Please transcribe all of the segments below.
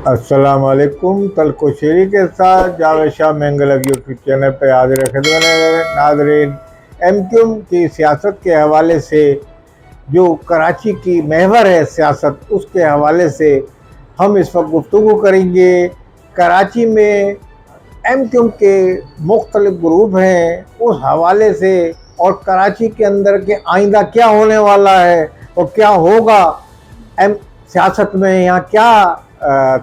अस्सलाम वालेकुम। तलकोशेरी के साथ जावेद शाह मैंगलव यूट्यूब चैनल पर हाजिर खिदमत नाज़रीन। एमक्यूम की सियासत के हवाले से, जो कराची की महवर है सियासत, उसके हवाले से हम इस वक्त गुफ्तगू करेंगे। कराची में एमक्यूम के मुख्तलिफ ग्रुप हैं, उस हवाले से, और कराची के अंदर के आइंदा क्या होने वाला है और क्या होगा, एम सियासत में यहाँ क्या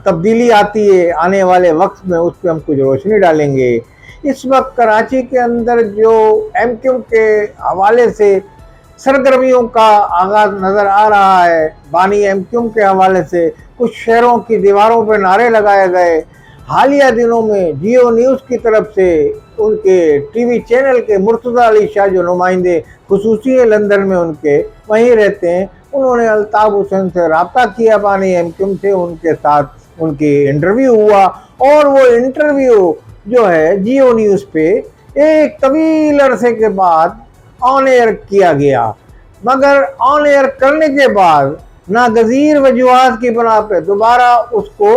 तब्दीली आती है आने वाले वक्त में, उस पर हम कुछ रोशनी डालेंगे। इस वक्त कराची के अंदर जो एमक्यूम के हवाले से सरगर्मियों का आगाज नज़र आ रहा है, बानी एमक्यूम के हवाले से कुछ शहरों की दीवारों पर नारे लगाए गए। हालिया दिनों में जियो न्यूज़ की तरफ से उनके टीवी चैनल के मुर्तज़ा अली शाह, जो नुमाइंदे खुसूसी है लंदन में, उनके वहीं रहते हैं, उन्होंने अल्ताफ़ हुसैन से रब्ता किया बानी एमक्यूम से, उनके साथ उनकी इंटरव्यू हुआ और वो इंटरव्यू जो है जियो न्यूज़ पे एक तवील अरसे के बाद ऑन एयर किया गया। मगर ऑन एयर करने के बाद नागज़ीर वजूहात की बना पे दोबारा उसको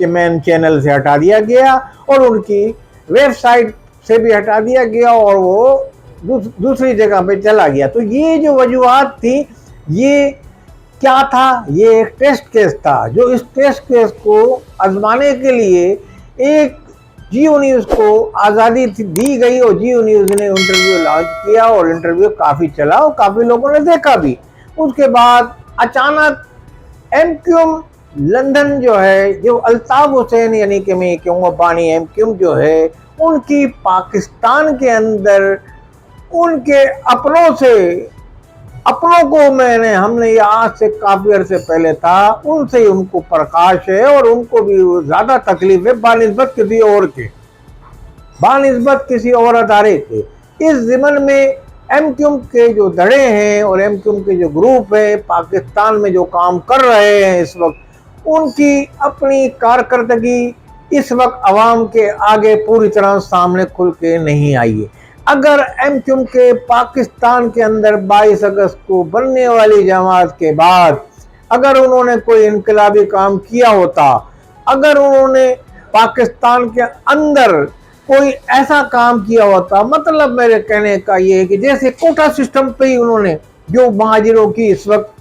मेन चैनल से हटा दिया गया और उनकी वेबसाइट से भी हटा दिया गया और वो दूसरी जगह पे चला गया। तो ये जो वजूहात थी, ये क्या था? ये एक टेस्ट केस था, जो इस टेस्ट केस को आजमाने के लिए एक जियो न्यूज़ को आज़ादी दी गई और जियो न्यूज़ ने इंटरव्यू लॉन्च किया और इंटरव्यू काफ़ी चला और काफ़ी लोगों ने देखा भी। उसके बाद अचानक एमक्यूम लंदन जो है, जो अल्ताफ़ हुसैन यानी कि मैं कहूँगा बानी एमक्यूम जो है, उनकी पाकिस्तान के अंदर उनके अपनों को हमने ये आज से काफ़ी अर्से पहले था, उनसे ही उनको प्रकाश है और उनको भी ज़्यादा तकलीफ है बानिस्बत किसी और अदारे के। इस ज़िमन में एमक्यूम के जो धड़े हैं और एमक्यूम के जो ग्रुप है पाकिस्तान में जो काम कर रहे हैं इस वक्त, उनकी अपनी कारकर्दगी इस वक्त आवाम के आगे पूरी तरह सामने खुल के नहीं आई है। अगर एमक्यूम के पाकिस्तान के अंदर 22 अगस्त को बनने वाली जमात के बाद अगर उन्होंने कोई इनकलाबी काम किया होता, अगर उन्होंने पाकिस्तान के अंदर कोई ऐसा काम किया होता, मतलब मेरे कहने का ये है कि जैसे कोटा सिस्टम पे ही उन्होंने जो महाजिरों की इस वक्त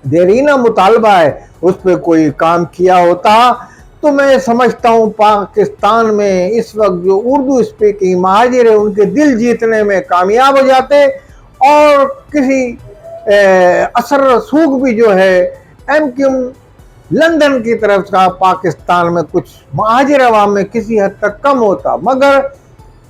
देरीना मुतालबा है उस पर कोई काम किया होता, तो मैं समझता हूँ पाकिस्तान में इस वक्त जो उर्दू स्पीकिंग महाजिर है उनके दिल जीतने में कामयाब हो जाते और किसी असर रसूख भी जो है एमक्यूम लंदन की तरफ का पाकिस्तान में कुछ महाजिर अवाम में किसी हद तक कम होता। मगर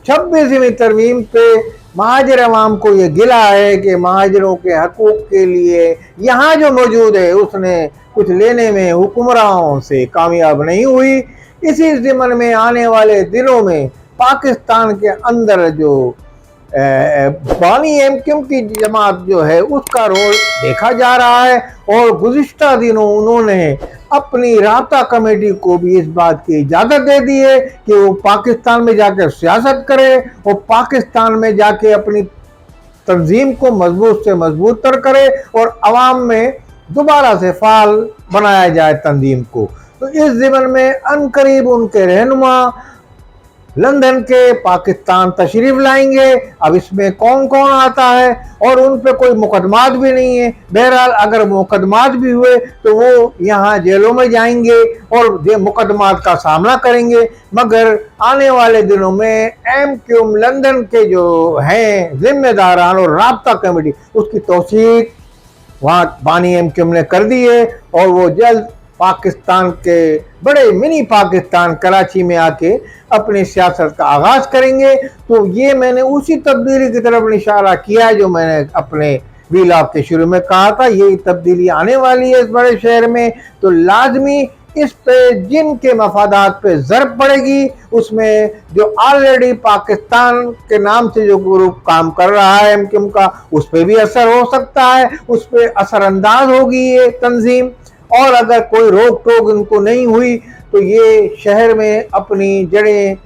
26वीं तरमीम पे महाजिर अवाम को ये गिला है कि महाजिरों के हकूक़ के लिए यहाँ जो मौजूद है उसने कुछ लेने में हुक्मरानों से कामयाब नहीं हुई। इसी ज़िमन में आने वाले दिनों में पाकिस्तान के अंदर जो बानी एमक्यूम की जमात जो है उसका रोल देखा जा रहा है और गुज़िश्ता दिनों उन्होंने अपनी राब्ता कमेटी को भी इस बात की इजाज़त दे दी है कि वो पाकिस्तान में जाकर सियासत करे और पाकिस्तान में जाके अपनी तंजीम को मजबूत से मजबूत तर करे और आवाम में दोबारा से फाल बनाया जाए तंजीम को। तो इस ज़िमन में अनकरीब उनके रहनुमा लंदन के पाकिस्तान तशरीफ लाएंगे। अब इसमें कौन कौन आता है और उन पे कोई मुकदमात भी नहीं है। बहरहाल अगर मुकदमात भी हुए तो वो यहाँ जेलों में जाएंगे और ये मुकदमात का सामना करेंगे। मगर आने वाले दिनों में एमक्यूम लंदन के जो हैं जिम्मेदारान और राब्ता कमेटी, उसकी तौसीक वहाँ बानी एमक्यूम ने कर दी है और वो जल्द पाकिस्तान के बड़े मिनी पाकिस्तान कराची में आके अपनी सियासत का आगाज़ करेंगे। तो ये मैंने उसी तब्दीली की तरफ इशारा किया है जो मैंने अपने व्लॉग के शुरू में कहा था। ये तब्दीली आने वाली है इस बड़े शहर में, तो लाजमी इस पे जिनके मफादात पे ज़रब पड़ेगी, उसमें जो ऑलरेडी पाकिस्तान के नाम से जो ग्रुप काम कर रहा है एमक्यूम का, उस पर भी असर हो सकता है, उस पर असरअंदाज होगी ये तंजीम। और अगर कोई रोक टोक इनको नहीं हुई तो ये शहर में अपनी जड़ें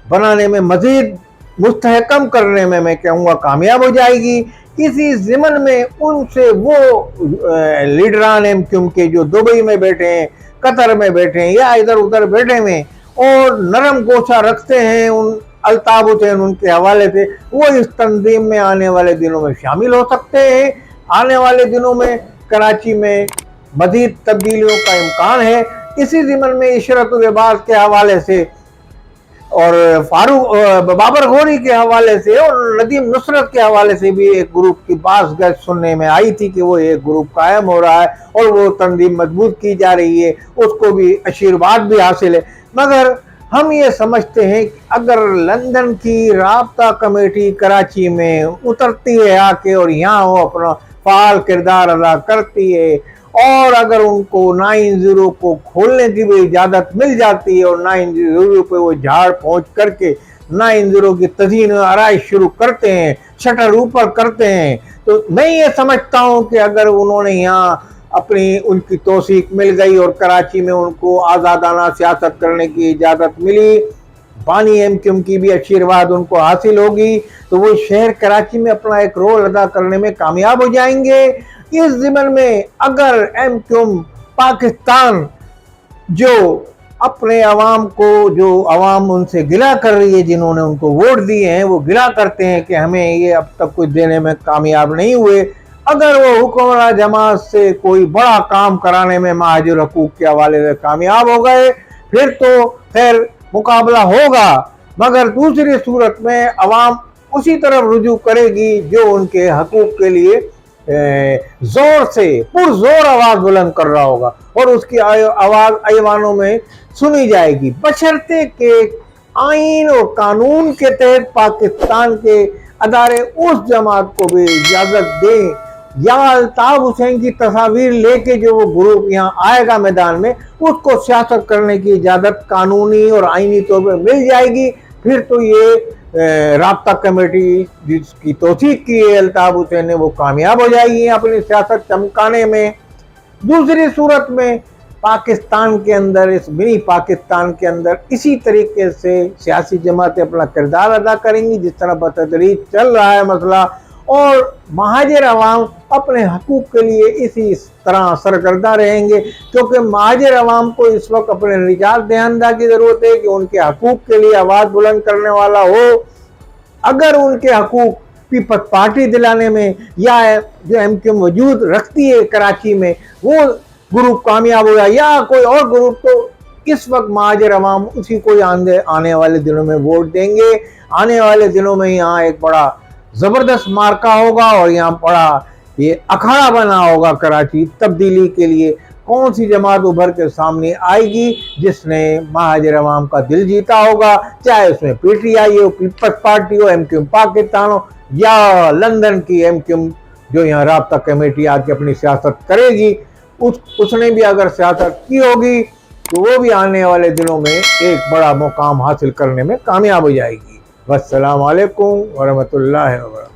बनाने में, मज़ीद मुस्तहकम करने में मैं कहूँगा कामयाब हो जाएगी। इसी ज़िमन में उनसे वो लीडरान एमक्यूम के जो दुबई में बैठे हैं, कतर में बैठे हैं या इधर उधर बैठे हुए और नरम गोशा रखते हैं उन अल्ताफ हुसैन उनके हवाले से, वो इस तंजीम में आने वाले दिनों में शामिल हो सकते हैं। आने वाले दिनों में कराची में मजीद तब्दीलियों का इम्कान है। इसी ज़िमन में इशरतुल इबाद के हवाले से और बाबर गौरी के हवाले से और नदीम नुसरत के हवाले से भी एक ग्रुप की बात गज सुनने में आई थी कि वो एक ग्रुप कायम हो रहा है और वो तंजीम मजबूत की जा रही है, उसको भी आशीर्वाद भी हासिल है। मगर हम ये समझते हैं कि अगर लंदन की राब्ता कमेटी कराची में उतरती है आके और यहाँ वो अपना फाल किरदार अदा करती है और अगर उनको 9-0 को खोलने की भी इजाज़त मिल जाती है और 9-0 पे वो झाड़ पहुँच करके 9-0 की तज़ीन आराइश शुरू करते हैं, शटर ऊपर करते हैं, तो मैं ये समझता हूँ कि अगर उन्होंने यहाँ अपनी उनकी तौसीक मिल गई और कराची में उनको आज़ादाना सियासत करने की इजाज़त मिली, बानी एमक्यूएम की भी आशीर्वाद उनको हासिल होगी, तो वो शहर कराची में अपना एक रोल अदा करने में कामयाब हो जाएंगे। इस ज़िमन में अगर एमक्यूएम पाकिस्तान जो अपने अवाम को, जो अवाम उनसे गिला कर रही है, जिन्होंने उनको वोट दिए हैं, वो गिला करते हैं कि हमें ये अब तक कुछ देने में कामयाब नहीं हुए, अगर वो हुक्मरान जमात से कोई बड़ा काम कराने में महाजिर हकूक के हवाले से कामयाब हो गए, फिर तो खैर मुकाबला होगा। मगर दूसरी सूरत में अवाम उसी तरफ रुजू करेगी जो उनके हकूक के लिए जोर से पुरजोर आवाज बुलंद कर रहा होगा और उसकी आवाज ऐवानों में सुनी जाएगी, बशर्ते के आइन और कानून के तहत पाकिस्तान के अदारे उस जमात को भी इजाजत दें या अल्ताफ हुसैन की तस्वीर लेके जो वो ग्रुप यहाँ आएगा मैदान में, उसको सियासत करने की इजाज़त कानूनी और आईनी तौर पर मिल जाएगी। फिर तो ये राब्ता कमेटी जिसकी तौसीक की है अल्ताफ हुसैन ने, वो कामयाब हो जाएगी अपनी सियासत चमकाने में। दूसरी सूरत में पाकिस्तान के अंदर, इस मिनी पाकिस्तान के अंदर इसी तरीके से सियासी जमातें अपना किरदार अदा करेंगी जिस तरह बतदरीज चल रहा है मसला, और महाजिर अवाम अपने हकूक़ के लिए इसी तरह सरगर्दा रहेंगे, क्योंकि महाजिर अवाम को इस वक्त अपने निजात दहिंदा की ज़रूरत है कि उनके हकूक़ के लिए आवाज़ बुलंद करने वाला हो। अगर उनके हकूक़ पीपल्स पार्टी दिलाने में या जो एमक्यूएम वजूद रखती है कराची में वो ग्रुप कामयाब हो जाए या कोई और ग्रुप, तो इस वक्त महाजिर अवाम उसी को आने वाले दिनों में वोट देंगे। आने वाले दिनों में यहाँ एक बड़ा ज़बरदस्त मार्का होगा और यहाँ बड़ा ये अखाड़ा बना होगा कराची तब्दीली के लिए। कौन सी जमात उभर के सामने आएगी जिसने महाजिर अवाम का दिल जीता होगा, चाहे उसमें पीटीआई हो, पीपल्स पार्टी हो, एमक्यूएम पाकिस्तान हो या लंदन की एमक्यूएम जो यहाँ राब्ता कमेटी आके अपनी सियासत करेगी, उसने भी अगर सियासत की होगी तो वो भी आने वाले दिनों में एक बड़ा मुकाम हासिल करने में कामयाब हो जाएगी। वस्सलाम अलैकुम वरहमतुल्लाहि व बरकातहू।